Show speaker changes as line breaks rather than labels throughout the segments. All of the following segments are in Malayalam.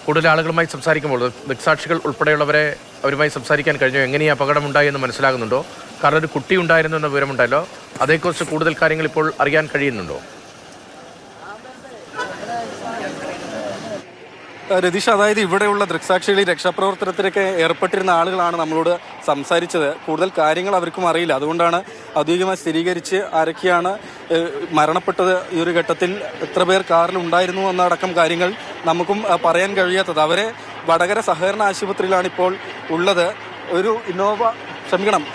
കൂടുതൽ ആളുകളുമായി സംസാരിക്കുമ്പോൾ ദൃക്സാക്ഷികൾ ഉൾപ്പെടെയുള്ളവരെ അവരുമായി സംസാരിക്കാൻ കഴിഞ്ഞോ? എങ്ങനെ ഈ അപകടമുണ്ടായി എന്ന് മനസ്സിലാകുന്നുണ്ടോ? കാരണം ഒരു കുട്ടി ഉണ്ടായിരുന്നു എന്ന വിവരമുണ്ടല്ലോ, അതേക്കുറിച്ച് കൂടുതൽ കാര്യങ്ങൾ ഇപ്പോൾ അറിയാൻ കഴിയുന്നുണ്ടോ?
രതീഷ്, അതായത് ഇവിടെയുള്ള ദൃക്സാക്ഷികളിൽ രക്ഷാപ്രവർത്തനത്തിലൊക്കെ ഏർപ്പെട്ടിരുന്ന ആളുകളാണ് നമ്മളോട് സംസാരിച്ചത്. കൂടുതൽ കാര്യങ്ങൾ അവർക്കും അറിയില്ല. അതുകൊണ്ടാണ് ഔദ്യോഗികമായി സ്ഥിരീകരിച്ച് ആരൊക്കെയാണ് മരണപ്പെട്ടത്, ഈ ഒരു ഘട്ടത്തിൽ എത്ര പേർ കാറിൽ ഉണ്ടായിരുന്നു എന്നടക്കം കാര്യങ്ങൾ നമുക്കും പറയാൻ കഴിയാത്തത്. അവരെ വടകര സഹകരണ ആശുപത്രിയിലാണ് ഇപ്പോൾ ഉള്ളത്. ഒരു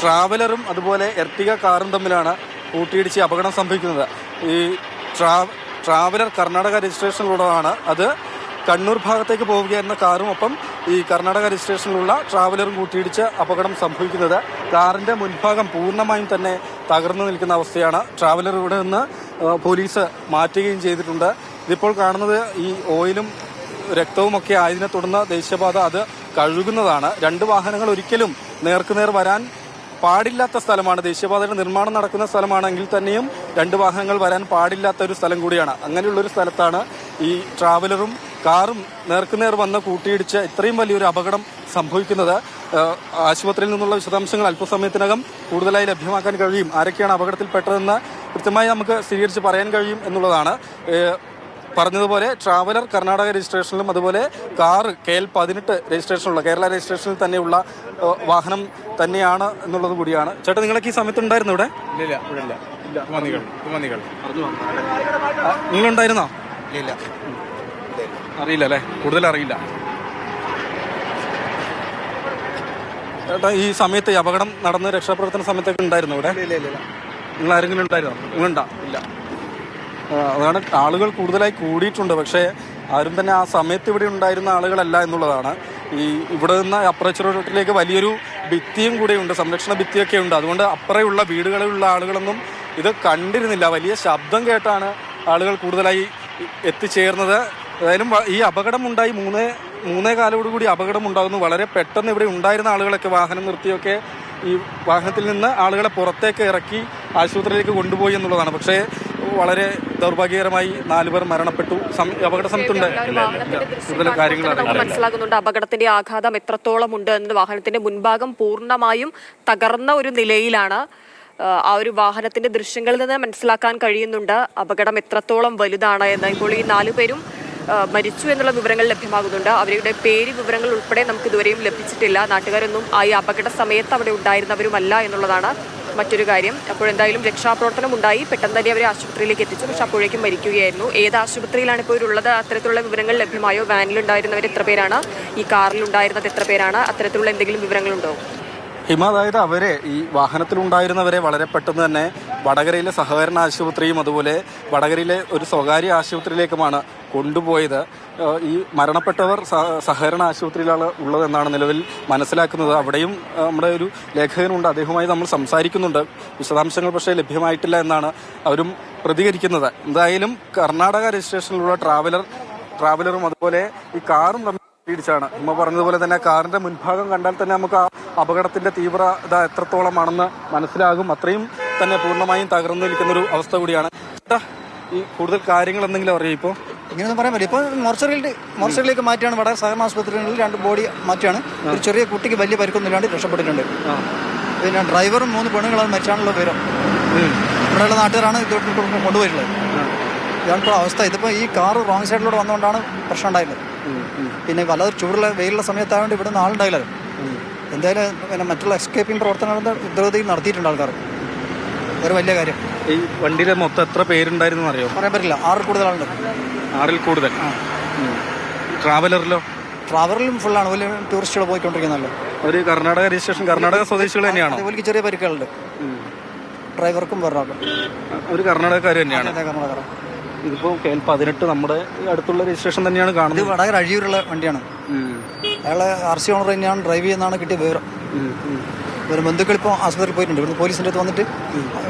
ട്രാവലറും അതുപോലെ എർട്ടിക കാറും തമ്മിലാണ് കൂട്ടിയിടിച്ച് അപകടം സംഭവിക്കുന്നത്. ഈ ട്രാവലർ കർണാടക രജിസ്ട്രേഷനിലുള്ളതാണ്. അത് കണ്ണൂർ ഭാഗത്തേക്ക് പോവുകയായിരുന്ന കാറും ഒപ്പം ഈ കർണാടക രജിസ്ട്രേഷനിലുള്ള ട്രാവലറും കൂട്ടിയിടിച്ച് അപകടം സംഭവിക്കുന്നത്. കാറിന്റെ മുൻഭാഗം പൂർണ്ണമായും തന്നെ തകർന്നു നിൽക്കുന്ന അവസ്ഥയാണ്. ട്രാവലർ ഇവിടെ നിന്ന് പോലീസ് മാറ്റുകയും ചെയ്തിട്ടുണ്ട്. ഇതിപ്പോൾ കാണുന്നത് ഈ ഓയിലും രക്തവുമൊക്കെ ആയതിനെ തുടർന്ന് ദേശീയപാത അത് കഴുകുന്നതാണ്. രണ്ട് വാഹനങ്ങൾ ഒരിക്കലും നേർക്കുനേർ വരാൻ പാടില്ലാത്ത സ്ഥലമാണ്. ദേശീയപാതയുടെ നിർമ്മാണം നടക്കുന്ന സ്ഥലമാണെങ്കിൽ തന്നെയും രണ്ട് വാഹനങ്ങൾ വരാൻ പാടില്ലാത്ത ഒരു സ്ഥലം കൂടിയാണ്. അങ്ങനെയുള്ളൊരു സ്ഥലത്താണ് ഈ ട്രാവലറും കാറും നേർക്കുനേർ വന്ന് കൂട്ടിയിടിച്ച് ഇത്രയും വലിയൊരു അപകടം സംഭവിക്കുന്നത്. ആശുപത്രിയിൽ നിന്നുള്ള വിശദാംശങ്ങൾ അല്പസമയത്തിനകം കൂടുതലായി ലഭ്യമാക്കാൻ കഴിയും. ആരൊക്കെയാണ് അപകടത്തിൽപ്പെട്ടതെന്ന് കൃത്യമായി നമുക്ക് സ്ഥിരീകരിച്ച് പറയാൻ കഴിയും എന്നുള്ളതാണ്. പറഞ്ഞതുപോലെ ട്രാവലർ കർണാടക രജിസ്ട്രേഷനിലും അതുപോലെ കാറ് KL-18 രജിസ്ട്രേഷനുള്ള കേരള രജിസ്ട്രേഷനിൽ തന്നെയുള്ള വാഹനം തന്നെയാണ് എന്നുള്ളത് കൂടിയാണ്. ചേട്ടാ, നിങ്ങളൊക്കെ ഈ സമയത്ത് ഉണ്ടായിരുന്നു ഇവിടെ? നിങ്ങളുണ്ടായിരുന്നോ?
ഇല്ല,
അറിയില്ല അല്ലേ? കൂടുതൽ അറിയില്ല. ചേട്ടാ, ഈ സമയത്ത് ഈ അപകടം നടന്ന് രക്ഷാപ്രവർത്തന സമയത്തൊക്കെ ഉണ്ടായിരുന്നു ഇവിടെ? നിങ്ങൾ ആരെങ്കിലും ഉണ്ടായിരുന്നോ? നിങ്ങളുണ്ടോ? ഇല്ല. അതാണ്, ആളുകൾ കൂടുതലായി കൂടിയിട്ടുണ്ട്. പക്ഷേ ആരും തന്നെ ആ സമയത്ത് ഇവിടെ ഉണ്ടായിരുന്ന ആളുകളല്ല എന്നുള്ളതാണ്. ഈ ഇവിടെ നിന്ന് അപ്രോച്ച് റോഡിലേക്ക് വലിയൊരു ഭിത്തിയും കൂടെയുണ്ട്, സംരക്ഷണ ഭിത്തിയൊക്കെ ഉണ്ട്. അതുകൊണ്ട് അപ്പുറയുള്ള വീടുകളിലുള്ള ആളുകളൊന്നും ഇത് കണ്ടിരുന്നില്ല. വലിയ ശബ്ദം കേട്ടാണ് ആളുകൾ കൂടുതലായി എത്തിച്ചേർന്നത്. ഏതായാലും ഈ അപകടമുണ്ടായി 3:15 അപകടം ഉണ്ടാകുന്നു. വളരെ പെട്ടെന്ന് ഇവിടെ ഉണ്ടായിരുന്ന ആളുകളൊക്കെ വാഹനം നിർത്തിയൊക്കെ ഈ വാഹനത്തിൽ നിന്ന് ആളുകളെ പുറത്തേക്ക് ഇറക്കി ആശുപത്രിയിലേക്ക് കൊണ്ടുപോയി എന്നുള്ളതാണ്. പക്ഷേ വളരെ ദൗർഭാഗ്യകരമായി 4 പേർ മരണപ്പെട്ടു. അപകട സമയത്തുണ്ട് കൂടുതൽ കാര്യങ്ങൾ
മനസ്സിലാകുന്നുണ്ട്. അപകടത്തിന്റെ ആഘാതം എത്രത്തോളം ഉണ്ട് എന്നത് വാഹനത്തിന്റെ മുൻഭാഗം പൂർണ്ണമായും തകർന്ന ഒരു നിലയിലാണ്. ആ ഒരു വാഹനത്തിന്റെ ദൃശ്യങ്ങളിൽ നിന്ന് മനസ്സിലാക്കാൻ കഴിയുന്നുണ്ട് അപകടം എത്രത്തോളം വലുതാണ് എന്ന്. ഇപ്പോൾ ഈ 4 പേരും മരിച്ചു എന്നുള്ള വിവരങ്ങൾ ലഭ്യമാകുന്നുണ്ട്. അവരുടെ പേര് വിവരങ്ങൾ ഉൾപ്പെടെ നമുക്ക് ഇതുവരെയും ലഭിച്ചിട്ടില്ല. നാട്ടുകാരൊന്നും ആ ഈ അപകട സമയത്ത് അവിടെ ഉണ്ടായിരുന്നവരുമല്ല എന്നുള്ളതാണ് മറ്റൊരു കാര്യം. അപ്പോഴെന്തായാലും രക്ഷാപ്രവർത്തനം ഉണ്ടായി. പെട്ടെന്ന് തന്നെ അവരെ ആശുപത്രിയിലേക്ക് എത്തിച്ചു. പക്ഷെ അപ്പോഴേക്കും മരിക്കുകയായിരുന്നു. ഏത് ആശുപത്രിയിലാണ് ഇപ്പോൾ ഉള്ളത്? അത്തരത്തിലുള്ള വിവരങ്ങൾ ലഭ്യമായോ? വാനിലുണ്ടായിരുന്നവർ എത്ര പേരാണ്? ഈ കാറിലുണ്ടായിരുന്നത് എത്ര പേരാണ്? അത്തരത്തിലുള്ള എന്തെങ്കിലും വിവരങ്ങളുണ്ടോ?
ഹിമ, അതായത് അവരെ ഈ വാഹനത്തിലുണ്ടായിരുന്നവരെ വളരെ പെട്ടെന്ന് തന്നെ വടകരയിലെ സഹകരണ ആശുപത്രിയും അതുപോലെ വടകരയിലെ ഒരു സ്വകാര്യ ആശുപത്രിയിലേക്കുമാണ് കൊണ്ടുപോയത്. ഈ മരണപ്പെട്ടവർ സഹകരണ ആശുപത്രിയിലാണ് ഉള്ളതെന്നാണ് നിലവിൽ മനസ്സിലാക്കുന്നത്. അവിടെയും നമ്മുടെ ഒരു ലേഖകനുണ്ട്, അദ്ദേഹവുമായി നമ്മൾ സംസാരിക്കുന്നുണ്ട്. വിശദാംശങ്ങൾ പക്ഷേ ലഭ്യമായിട്ടില്ല എന്നാണ് അവരും പ്രതികരിക്കുന്നത്. എന്തായാലും കർണാടക രജിസ്ട്രേഷനിലുള്ള ട്രാവലറും അതുപോലെ ഈ കാറും ഇടിച്ചാണ്. ഹിമ പറഞ്ഞതുപോലെ തന്നെ കാറിന്റെ മുൻഭാഗം കണ്ടാൽ തന്നെ നമുക്ക് ആ അപകടത്തിന്റെ തീവ്രത എത്രത്തോളമാണെന്ന് മനസ്സിലാകും. അത്രയും തന്നെ പൂർണ്ണമായും തകർന്നു നിൽക്കുന്നൊരു അവസ്ഥ കൂടിയാണ്. ഈ കൂടുതൽ കാര്യങ്ങൾ എന്തെങ്കിലും അറിയാം? ഇപ്പോൾ
ഇങ്ങനെയൊന്നും പറയാൻ പറ്റില്ല. ഇപ്പോൾ മോർച്ചറിയിലേക്ക് മാറ്റിയാണ്. വടകര സഹകരണ ആശുപത്രികളിൽ 2 ബോഡി മാറ്റിയാണ്. ഒരു ചെറിയ കുട്ടിക്ക് വലിയ പരിക്കൊന്നുമില്ലാണ്ട് രക്ഷപ്പെട്ടിട്ടുണ്ട്. പിന്നെ ഡ്രൈവറും 3 പെണ്ണുങ്ങളാണ് മരിച്ചാണുള്ള വിവരം. ഇവിടെയുള്ള നാട്ടുകാരാണ് ഇത് കൊണ്ടുപോയിട്ടുള്ളത്. ഇതാണിപ്പോൾ അവസ്ഥ. ഇതിപ്പോൾ ഈ കാറ് റോങ് സൈഡിലൂടെ വന്നുകൊണ്ടാണ് പ്രശ്നം ഉണ്ടായിരുന്നത്. പിന്നെ വല്ലാതെ ചൂടുള്ള വെയിലുള്ള സമയത്തായതുകൊണ്ട് ഇവിടെ നിന്ന് ആളുണ്ടായില്ലല്ലോ. എന്തായാലും പിന്നെ മറ്റുള്ള എസ്കേപ്പിംഗ് പ്രവർത്തനങ്ങൾ ദ്രുതഗതിയിൽ നടത്തിയിട്ടുണ്ട് ആൾക്കാർ. ഒരു വലിയ കാര്യം.
ഈ വണ്ടിയിലെ മൊത്തം എത്ര പേരുണ്ടായിരുന്നു അറിയോ?
പറയാൻ പറ്റില്ല. 6 കൂടുതൽ ആളുണ്ട്.
6 കൂടുതൽ.
ട്രാവലറിലും ഫുള്ളാണ്. വലിയ ടൂറിസ്റ്റുകൾ പോയിക്കൊണ്ടിരിക്കുന്നല്ലോ.
ഒരു കർണാടക രജിസ്ട്രേഷൻ, കർണാടക സ്വദേശികൾ തന്നെയാണോ?
അതുപോലെ ചെറിയ പരിക്കുകളുണ്ട്. ഡ്രൈവർക്കും വേറൊരാൾക്കും.
ഒരു കർണാടകക്കാർ തന്നെയാണ്.
കർണാടക.
ഇതിപ്പോ KL-18 നമ്മുടെ അടുത്തുള്ള രജിസ്ട്രേഷൻ തന്നെയാണ് കാണുന്നത്.
ഇത് വടകര അഴിയൂരുള്ള വണ്ടിയാണ്. അയാളെ RC ഓണർ തന്നെയാണ് ഡ്രൈവ് ചെയ്യുന്നതാണ് കിട്ടിയ വിവരം. ഒരു ബന്ധുക്കൾ ഇപ്പോൾ ആശുപത്രിയിൽ പോയിട്ടുണ്ട്. ഇവിടുന്ന് പോലീസിൻ്റെ അടുത്ത് വന്നിട്ട്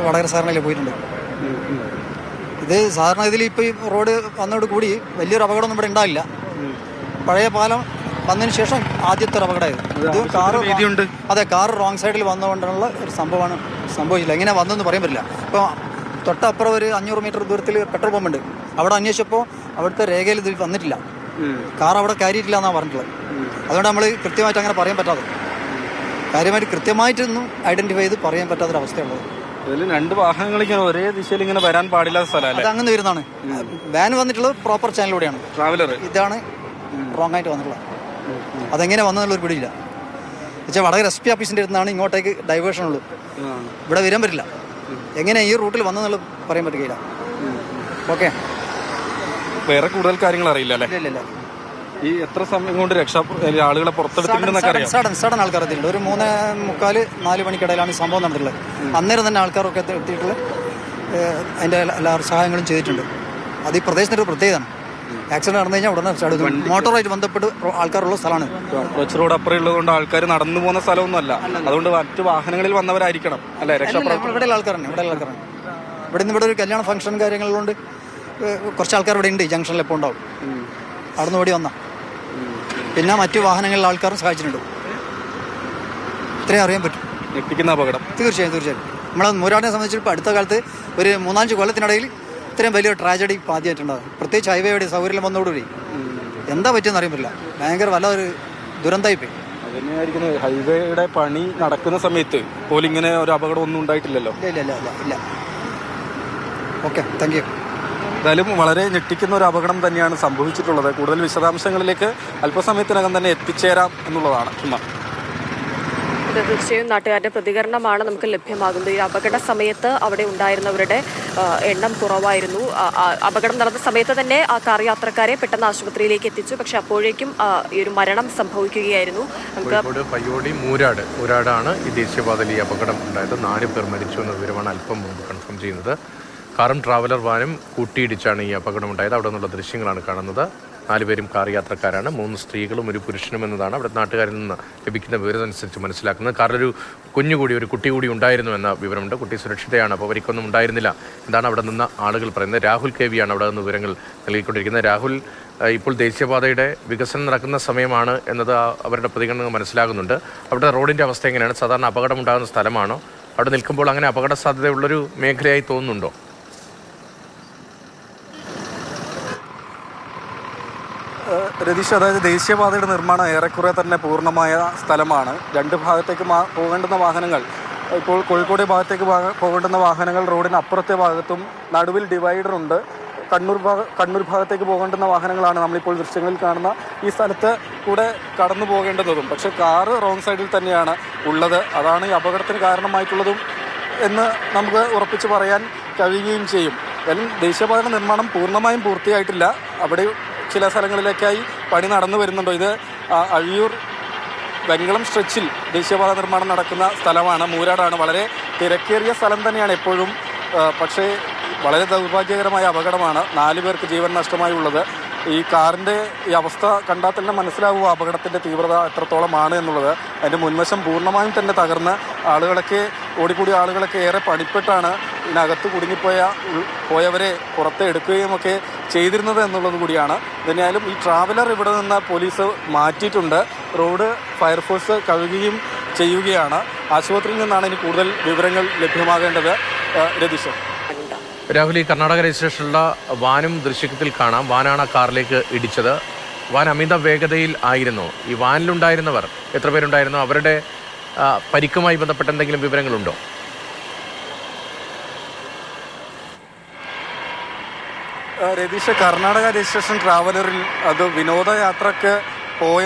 വടകര സഹകരണയിൽ പോയിട്ടുണ്ട്. ഇത് സാധാരണ ഇതിൽ ഇപ്പോൾ ഈ റോഡ് വന്നതോട് കൂടി വലിയൊരു അപകടമൊന്നും ഇവിടെ ഉണ്ടാവില്ല. പഴയ പാലം വന്നതിന് ശേഷം ആദ്യത്തെ ഒരു അപകടമായത്. ഇത് കാറ് റോങ് സൈഡിൽ വന്നുകൊണ്ടുള്ള ഒരു സംഭവമാണ് സംഭവിച്ചില്ല. എങ്ങനെ വന്നതെന്ന് പറയാൻ പറ്റില്ല. ഇപ്പോൾ തൊട്ടപ്പുറം ഒരു 500 മീറ്റർ ദൂരത്തിൽ പെട്രോൾ പമ്പുണ്ട്. അവിടെ അന്വേഷിച്ചപ്പോൾ അവിടുത്തെ രേഖയിൽ ഇതിൽ വന്നിട്ടില്ല. കാർ അവിടെ കയറിയിട്ടില്ല എന്നാണ് പറഞ്ഞിട്ടുള്ളത്. അതുകൊണ്ട് നമ്മൾ കൃത്യമായിട്ട് അങ്ങനെ പറയാൻ പറ്റാതെ, കാര്യമായിട്ട് കൃത്യമായിട്ടൊന്നും ഐഡന്റിഫൈ ചെയ്ത് പറയാൻ പറ്റാത്തൊരവസ്ഥയുള്ളത്.
ഇതിൽ രണ്ട് വാഹനങ്ങൾ ഇങ്ങനെ ഒരേ ദിശയിൽ ഇങ്ങനെ വരാൻ പാടില്ലാത്ത സ്ഥലമല്ലേ?
അത് അങ്ങനെ വരുന്നതാണ്. വാൻ വന്നിട്ടുള്ളത് പ്രോപ്പർ ചാനലിലൂടെയാണ്,
ട്രാവലർ
ഇതാണ് റോങ് ആയിട്ട് വന്നിട്ടുള്ളത്. അതെങ്ങനെ വന്നതെന്നുള്ളൊരു പിടിയില്ല. വെച്ചാൽ വടകര SP ഓഫീസിൻ്റെ അടുത്താണ് ഇങ്ങോട്ടേക്ക് ഡൈവേർഷൻ ഉള്ളൂ, ഇവിടെ വരാൻ പറ്റില്ല. എങ്ങനെ ഈ റൂട്ടിൽ വന്നതെന്നുള്ളത് പറയാൻ പറ്റുകയില്ല. ഓക്കെ,
വേറെ കൂടുതൽ കാര്യങ്ങൾ അറിയില്ല അല്ലേ?
ഇല്ല.
ഈ എത്ര സമയം കൊണ്ട് ആളുകളെ പുറത്തെടുത്തിട്ടുണ്ടെന്നൊക്കെ അറിയാം.
സഡൻ ആൾക്കാർ എത്തിയിട്ടുണ്ട്. ഒരു 3:45-4 മണിക്കിടയിലാണ് ഈ സംഭവം നടന്നിട്ടുള്ളത്. അന്നേരം തന്നെ ആൾക്കാരൊക്കെ എത്തിയിട്ടുള്ള അതിൻ്റെ എല്ലാ സഹായങ്ങളും ചെയ്തിട്ടുണ്ട്. അത് ഈ പ്രദേശത്തിൻ്റെ ഒരു പ്രത്യേകതയാണ്. ആക്സിഡന്റ് നടന്നു കഴിഞ്ഞാൽ ഉടനെ സ്റ്റാർട്ട് ചെയ്തു. മോട്ടോറായിട്ട് ബന്ധപ്പെട്ട് ആൾക്കാരുള്ള സ്ഥലമാണ്.
കൊച്ചു റോഡ് അപ്പുറം ഉള്ളതുകൊണ്ട് ആൾക്കാർ നടന്നു പോകുന്ന സ്ഥലമൊന്നും അല്ല. അതുകൊണ്ട് മറ്റു വാഹനങ്ങളിൽ വന്നവരായിരിക്കണം അല്ലെ രക്ഷാപ്രവർത്തനം?
ഇവിടെ ആൾക്കാരാണ്. ഇവിടെ നിന്ന് ഒരു കല്യാണ ഫംഗ്ഷൻ കാര്യങ്ങളുകൊണ്ട് കുറച്ച് ആൾക്കാർ ഇവിടെ ഉണ്ട്. ജംഗ്ഷനിൽ എപ്പോൾ ഉണ്ടാവും. അവിടെ നിന്ന് ഓടി വന്ന പിന്നെ മറ്റു വാഹനങ്ങളിലെ ആൾക്കാരും സഹായിച്ചിട്ടുണ്ട്. ഇത്രയും അറിയാൻ പറ്റും.
ഞെട്ടിക്കുന്ന അപകടം.
തീർച്ചയായും നമ്മളെ മൂരാടിനെ സംബന്ധിച്ച് ഇപ്പോൾ അടുത്ത കാലത്ത് ഒരു 3-5 കൊല്ലത്തിനിടയിൽ ഇത്രയും വലിയൊരു ട്രാജഡി ആദ്യമായിട്ടുണ്ടാകും. പ്രത്യേകിച്ച് ഹൈവേയുടെ സൗകര്യം വന്നതോടുകൂടി എന്താ പറ്റിയെന്ന് അറിയാൻ പറ്റില്ല. ഭയങ്കര വല്ലൊരു ദുരന്തമായിപ്പോയി.
അതന്നെയായിരിക്കും. ഹൈവേയുടെ പണി നടക്കുന്ന സമയത്ത് പോലും ഇങ്ങനെ ഒരു അപകടം ഒന്നും ഉണ്ടായിട്ടില്ലല്ലോ.
ഇല്ല. Okay, thank you.
എന്തായാലും വളരെ ഞെട്ടിക്കുന്ന ഒരു അപകടം തന്നെയാണ് സംഭവിച്ചിട്ടുള്ളത്. കൂടുതൽ വിശദാംശങ്ങളിലേക്ക് അല്പസമയത്തിനകം തന്നെ എത്തിച്ചേരാം എന്നുള്ളതാണ്.
തീർച്ചയായും നാട്ടുകാരുടെ പ്രതികരണമാണ് നമുക്ക് ലഭ്യമാകുന്നത്. ഈ അപകട സമയത്ത് അവിടെ ഉണ്ടായിരുന്നവരുടെ എണ്ണം കുറവായിരുന്നു. അപകടം നടന്ന സമയത്ത് തന്നെ ആ കാർ യാത്രക്കാരെ പെട്ടെന്ന് ആശുപത്രിയിലേക്ക് എത്തിച്ചു. പക്ഷെ അപ്പോഴേക്കും ഈ ഒരു മരണം സംഭവിക്കുകയായിരുന്നു.
നമുക്ക് പയ്യോടി മൂരാടാണ് ഈ ദേശീയപാതയിൽ ഈ അപകടം ഉണ്ടായത്. 4 പേർ മരിച്ചു എന്ന വിവരമാണ് അല്പം മുമ്പ് കൺഫേം ചെയ്യുന്നത്. കാറും ട്രാവലർ വാനും കൂട്ടിയിടിച്ചാണ് ഈ അപകടമുണ്ടായത്. അവിടെ നിന്നുള്ള ദൃശ്യങ്ങളാണ് കാണുന്നത്. 4 പേരും കാർ യാത്രക്കാരാണ്. 3 സ്ത്രീകളും ഒരു പുരുഷനും എന്നതാണ് അവിടെ നാട്ടുകാരിൽ നിന്ന് ലഭിക്കുന്ന വിവരമനുസരിച്ച് മനസ്സിലാക്കുന്നത്. കാറിലൊരു കുഞ്ഞുകൂടി, ഒരു കുട്ടി കൂടി ഉണ്ടായിരുന്നു എന്ന വിവരമുണ്ട്. കുട്ടി സുരക്ഷിതയാണ്, അപ്പോൾ പരിക്കൊന്നും ഉണ്ടായിരുന്നില്ല എന്താണ് അവിടെ നിന്ന് ആളുകൾ പറയുന്നത്. രാഹുൽ KV ആണ് അവിടെ നിന്ന് വിവരങ്ങൾ നൽകിക്കൊണ്ടിരിക്കുന്നത്. രാഹുൽ, ഇപ്പോൾ ദേശീയപാതയുടെ വികസനം നടക്കുന്ന സമയമാണ് എന്നത് അവരുടെ പ്രതികരണങ്ങൾ മനസ്സിലാകുന്നുണ്ട്. അവിടെ റോഡിൻ്റെ അവസ്ഥ എങ്ങനെയാണ്? സാധാരണ അപകടം ഉണ്ടാകുന്ന സ്ഥലമാണോ? അവിടെ നിൽക്കുമ്പോൾ അങ്ങനെ അപകട സാധ്യതയുള്ളൊരു മേഖലയായി തോന്നുന്നുണ്ടോ?
രതീഷ്, അതായത് ദേശീയപാതയുടെ നിർമ്മാണം ഏറെക്കുറെ തന്നെ പൂർണ്ണമായ സ്ഥലമാണ്. 2 ഭാഗത്തേക്ക് പോകേണ്ടുന്ന വാഹനങ്ങൾ ഇപ്പോൾ കോഴിക്കോട് ഭാഗത്തേക്ക് പോകേണ്ടുന്ന വാഹനങ്ങൾ റോഡിന് അപ്പുറത്തെ ഭാഗത്തും നടുവിൽ ഡിവൈഡറുണ്ട്. കണ്ണൂർ ഭാഗത്തേക്ക് പോകേണ്ടുന്ന വാഹനങ്ങളാണ് നമ്മളിപ്പോൾ ദൃശ്യങ്ങളിൽ കാണുന്ന ഈ സ്ഥലത്ത് കൂടെ കടന്നു പോകേണ്ടതും. പക്ഷേ കാറ് റോങ് സൈഡിൽ തന്നെയാണ് ഉള്ളത്. അതാണ് ഈ അപകടത്തിന് കാരണമായിട്ടുള്ളതും എന്ന് നമുക്ക് ഉറപ്പിച്ച് പറയാൻ കഴിയുകയും ചെയ്യും. എന്നാലും ദേശീയപാതയുടെ നിർമ്മാണം പൂർണ്ണമായും പൂർത്തിയായിട്ടില്ല. അവിടെ ചില സ്ഥലങ്ങളിലേക്കായി പണി നടന്നു വരുന്നുണ്ടോ. ഇത് അഴിയൂർ വെങ്കളം സ്ട്രെച്ചിൽ ദേശീയപാത നിർമ്മാണം നടക്കുന്ന സ്ഥലമാണ്. മൂരാടാണ്. വളരെ തിരക്കേറിയ സ്ഥലം തന്നെയാണ് എപ്പോഴും. പക്ഷേ വളരെ ദൗർഭാഗ്യകരമായ അപകടമാണ്. 4 പേർക്ക് ജീവൻ നഷ്ടമായി ഉള്ളത്. ഈ കാറിൻ്റെ ഈ അവസ്ഥ കണ്ടാൽ തന്നെ മനസ്സിലാവുക അപകടത്തിൻ്റെ തീവ്രത എത്രത്തോളമാണ് എന്നുള്ളത്. അതിൻ്റെ മുൻവശം പൂർണ്ണമായും തന്നെ തകർന്ന് ഓടിക്കൂടിയ ആളുകളൊക്കെ ഏറെ പണിപ്പെട്ടാണ് ഇതിനകത്ത് പോയവരെ പുറത്തെ എടുക്കുകയും ഒക്കെ ചെയ്തിരുന്നത് എന്നുള്ളത് കൂടിയാണ്. ഇതിനായാലും ഈ ട്രാവലർ ഇവിടെ നിന്ന് പോലീസ് മാറ്റിയിട്ടുണ്ട്. റോഡ് ഫയർഫോഴ്സ് കഴുകുകയും ചെയ്യുകയാണ്. ആശുപത്രിയിൽ നിന്നാണ് ഇനി കൂടുതൽ വിവരങ്ങൾ ലഭ്യമാകേണ്ടത്. രതീഷ്.
രാഹുൽ, ഈ കർണാടക രജിസ്ട്രേഷനുള്ള വാനും ദൃശ്യത്തിൽ കാണാം. വാനാണ് ആ കാറിലേക്ക് ഇടിച്ചത്. വാൻ അമിത വേഗതയിൽ ആയിരുന്നു. ഈ വാനിലുണ്ടായിരുന്നവർ എത്ര പേരുണ്ടായിരുന്നു? അവരുടെ പരിക്കുമായി ബന്ധപ്പെട്ട എന്തെങ്കിലും വിവരങ്ങളുണ്ടോ?
രതീഷ്, കർണാടക രജിസ്ട്രേഷൻ ട്രാവലറിൽ അത്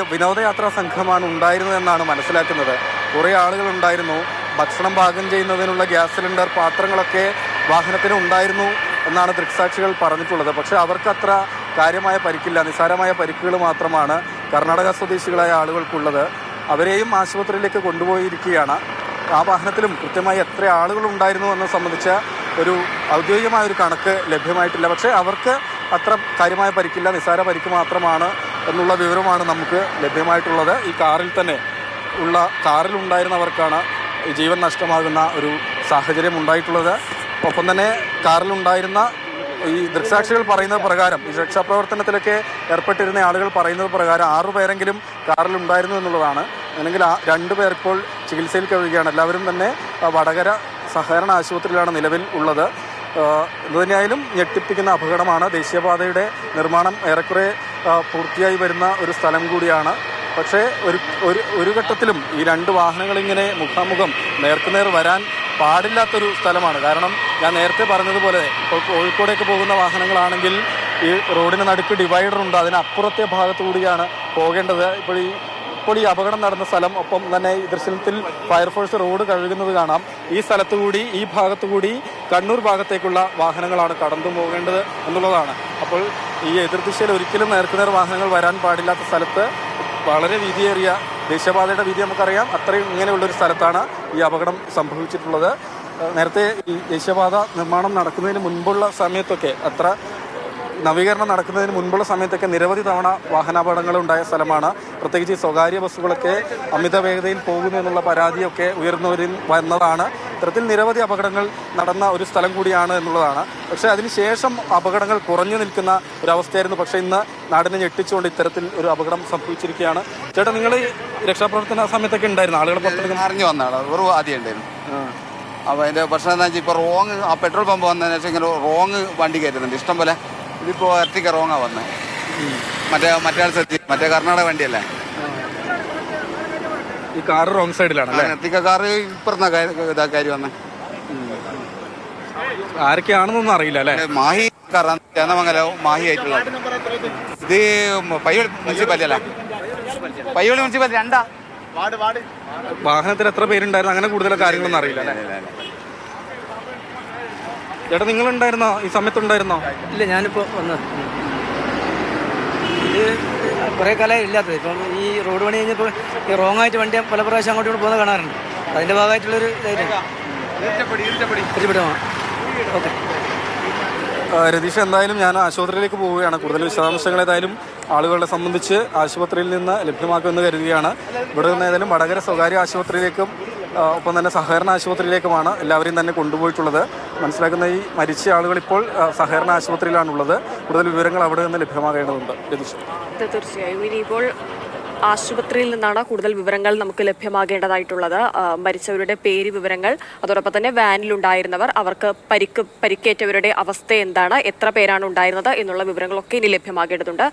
വിനോദയാത്രാ സംഘമാണ് ഉണ്ടായിരുന്നതെന്നാണ് മനസ്സിലാക്കുന്നത്. കുറേ ആളുകളുണ്ടായിരുന്നു. ഭക്ഷണം പാകം ചെയ്യുന്നതിനുള്ള ഗ്യാസ് സിലിണ്ടർ, പാത്രങ്ങളൊക്കെ വാഹനത്തിന് ഉണ്ടായിരുന്നു എന്നാണ് ദൃക്സാക്ഷികൾ പറഞ്ഞിട്ടുള്ളത്. പക്ഷേ അവർക്കത്ര കാര്യമായ പരിക്കില്ല. നിസ്സാരമായ പരിക്കുകൾ മാത്രമാണ് കർണാടക സ്വദേശികളായ ആളുകൾക്കുള്ളത്. അവരെയും ആശുപത്രിയിലേക്ക് കൊണ്ടുപോയിരിക്കുകയാണ്. ആ വാഹനത്തിലും കൃത്യമായി എത്ര ആളുകൾ ഉണ്ടായിരുന്നു എന്നത് സംബന്ധിച്ച ഒരു ഔദ്യോഗികമായൊരു കണക്ക് ലഭ്യമായിട്ടില്ല. പക്ഷേ അവർക്ക് അത്ര കാര്യമായ പരിക്കില്ല, നിസ്സാര പരിക്ക് മാത്രമാണ് എന്നുള്ള വിവരമാണ് നമുക്ക് ലഭ്യമായിട്ടുള്ളത്. ഈ കാറിലുണ്ടായിരുന്നവർക്കാണ് ജീവൻ നഷ്ടമാകുന്ന ഒരു സാഹചര്യം ഉണ്ടായിട്ടുള്ളത്. ഒപ്പം തന്നെ കാറിലുണ്ടായിരുന്ന ഈ ദൃക്സാക്ഷികൾ പറയുന്നത് പ്രകാരം, ഈ രക്ഷാപ്രവർത്തനത്തിലൊക്കെ ഏർപ്പെട്ടിരുന്ന ആളുകൾ പറയുന്നത് പ്രകാരം 6 പേരെങ്കിലും കാറിലുണ്ടായിരുന്നു എന്നുള്ളതാണ്. അല്ലെങ്കിൽ 2 പേർ ഇപ്പോൾ ചികിത്സയിൽ കഴിയുകയാണ്. എല്ലാവരും തന്നെ വടകര സഹകരണ ആശുപത്രിയിലാണ് നിലവിൽ ഉള്ളത്. എന്തുതന്നെയായാലും ഞെട്ടിപ്പിക്കുന്ന അപകടമാണ്. ദേശീയപാതയുടെ നിർമ്മാണം ഏറെക്കുറെ പൂർത്തിയായി വരുന്ന ഒരു സ്ഥലം കൂടിയാണ്. പക്ഷേ ഒരു ഘട്ടത്തിലും ഈ രണ്ട് വാഹനങ്ങളിങ്ങനെ മുഖാമുഖം നേർക്കുനേർ വരാൻ പാടില്ലാത്തൊരു സ്ഥലമാണ്. കാരണം ഞാൻ നേരത്തെ പറഞ്ഞതുപോലെ ഇപ്പോൾ കോഴിക്കോടേക്ക് പോകുന്ന വാഹനങ്ങളാണെങ്കിൽ ഈ റോഡിന് നടുക്ക് ഡിവൈഡർ ഉണ്ട്, അതിനപ്പുറത്തെ ഭാഗത്തു കൂടിയാണ് പോകേണ്ടത്. ഇപ്പോൾ ഈ അപകടം നടന്ന സ്ഥലം, ഒപ്പം തന്നെ ഈ ദൃശ്യത്തിൽ ഫയർഫോഴ്സ് റോഡ് കഴുകുന്നത് കാണാം. ഈ സ്ഥലത്തുകൂടി ഈ ഭാഗത്തുകൂടി കണ്ണൂർ ഭാഗത്തേക്കുള്ള വാഹനങ്ങളാണ് കടന്നു പോകേണ്ടത് എന്നുള്ളതാണ്. അപ്പോൾ ഈ എതിർദിശയിൽ ഒരിക്കലും നേർക്കുനേർ വാഹനങ്ങൾ വരാൻ പാടില്ലാത്ത സ്ഥലത്ത് വളരെ വീതിയേറിയ ദേശീയപാതയുടെ വീതി നമുക്കറിയാം, അത്രയും ഇങ്ങനെയുള്ളൊരു സ്ഥലത്താണ് ഈ അപകടം സംഭവിച്ചിട്ടുള്ളത്. നേരത്തെ ഈ ദേശീയപാത നിർമ്മാണം നടക്കുന്നതിന് മുൻപുള്ള സമയത്തൊക്കെ, നവീകരണം നടക്കുന്നതിന് മുൻപുള്ള സമയത്തൊക്കെ നിരവധി തവണ വാഹനാപകടങ്ങൾ ഉണ്ടായ സ്ഥലമാണ്. പ്രത്യേകിച്ച് ഈ സ്വകാര്യ ബസ്സുകളൊക്കെ അമിത വേഗതയിൽ പോകുന്നു എന്നുള്ള പരാതിയൊക്കെ ഉയർന്നു വന്നതാണ്. ഇത്തരത്തിൽ നിരവധി അപകടങ്ങൾ നടന്ന ഒരു സ്ഥലം കൂടിയാണ് എന്നുള്ളതാണ്. പക്ഷേ അതിനുശേഷം അപകടങ്ങൾ കുറഞ്ഞു നിൽക്കുന്ന ഒരവസ്ഥയായിരുന്നു. പക്ഷേ ഇന്ന് നാടിനെ ഞെട്ടിച്ചുകൊണ്ട് ഇത്തരത്തിൽ ഒരു അപകടം സംഭവിച്ചിരിക്കുകയാണ്. ചേട്ടാ, നിങ്ങൾ ഈ രക്ഷാപ്രവർത്തന സമയത്തൊക്കെ ഉണ്ടായിരുന്നു? ആളുകളെ പുറത്തെടുക്കുന്ന
അറിഞ്ഞു വന്നതാണ്, വെറും ആദ്യം ഉണ്ടായിരുന്നു. അപ്പോൾ അതിൻ്റെ പ്രശ്നം എന്താ വെച്ചാൽ ഇപ്പോൾ റോങ് ആ പെട്രോൾ പമ്പ് വന്നതിന് ശേഷം ഇങ്ങനെ റോങ് വണ്ടി കയറ്റുന്നുണ്ട് ഇഷ്ടം പോലെ. ഇതിപ്പോൾ എർട്ടിക്ക റോങ്ങാണ് വന്നത്. മറ്റേ ആൾ ശ്രദ്ധി, മറ്റേ കർണാടക വണ്ടിയല്ലേ
ഈ കാർ റോങ് സൈഡിലാണ്.
എർട്ടിക്ക കാറ് ഇപ്പുറന്ന കാര്യം വന്നത്.
ആരൊക്കെയാണെന്നൊന്നും അറിയില്ല അല്ലേ?
മാഹി കാറാണ്, ചേന്നമംഗലവും മാഹി ആയിട്ടുള്ള. ഇത് പയ്യോളി മുനിസിപ്പാലിറ്റി അല്ല, പയ്യോളി മുനിസിപ്പാലിറ്റി രണ്ടാ വാർഡ്.
വാഹനത്തിൽ എത്ര പേരുണ്ടായിരുന്നു അങ്ങനെ കൂടുതൽ കാര്യങ്ങളൊന്നും അറിയില്ല അല്ലേ? ചേട്ടാ, നിങ്ങളുണ്ടായിരുന്നോ ഈ സമയത്തുണ്ടായിരുന്നോ?
ഇല്ല, ഞാനിപ്പോൾ വന്നത്. ഇത് കുറേ കാലമായി ഇല്ലാത്തത്. ഇപ്പം ഈ റോഡ് പണി കഴിഞ്ഞപ്പോൾ ഈ റോങ് ആയിട്ട് വണ്ടി പല പ്രാവശ്യം അങ്ങോട്ടും ഇങ്ങോട്ട് പോകുന്നത് കാണാറുണ്ട്. അതിൻ്റെ ഭാഗമായിട്ടുള്ളൊരു ഓക്കെ.
രതീഷ്, എന്തായാലും ഞാൻ ആശുപത്രിയിലേക്ക് പോവുകയാണ്. കൂടുതൽ വിശദാംശങ്ങൾ ഏതായാലും ആളുകളെ സംബന്ധിച്ച് ആശുപത്രിയിൽ നിന്ന് ലഭ്യമാക്കുമെന്ന് കരുതുകയാണ്. ഇവിടെ നിന്ന് ഏതായാലും വടകര സ്വകാര്യ ആശുപത്രിയിലേക്കും ഒപ്പം തന്നെ സഹകരണ ആശുപത്രിയിലേക്കുമാണ് എല്ലാവരെയും തന്നെ കൊണ്ടുപോയിട്ടുള്ളത്. മനസ്സിലാക്കുന്ന ഈ മരിച്ച ആളുകൾ ഇപ്പോൾ സഹകരണ ആശുപത്രിയിലാണുള്ളത്. കൂടുതൽ വിവരങ്ങൾ അവിടെ നിന്ന് ലഭ്യമാകേണ്ടതുണ്ട്. രതീഷ്,
തീർച്ചയായും ഇനിയിപ്പോൾ ആശുപത്രിയിൽ നിന്നാണ് കൂടുതൽ വിവരങ്ങൾ നമുക്ക് ലഭ്യമാകേണ്ടതായിട്ടുള്ളത്. മരിച്ചവരുടെ പേര്, വിവരങ്ങൾ, അതോടൊപ്പം തന്നെ വാനിലുണ്ടായിരുന്നവർ, അവർക്ക് പരിക്കേറ്റവരുടെ അവസ്ഥ എന്താണ്, എത്ര പേരാണ് ഉണ്ടായിരുന്നത് എന്നുള്ള വിവരങ്ങളൊക്കെ ഇനി ലഭ്യമാകേണ്ടതുണ്ട്.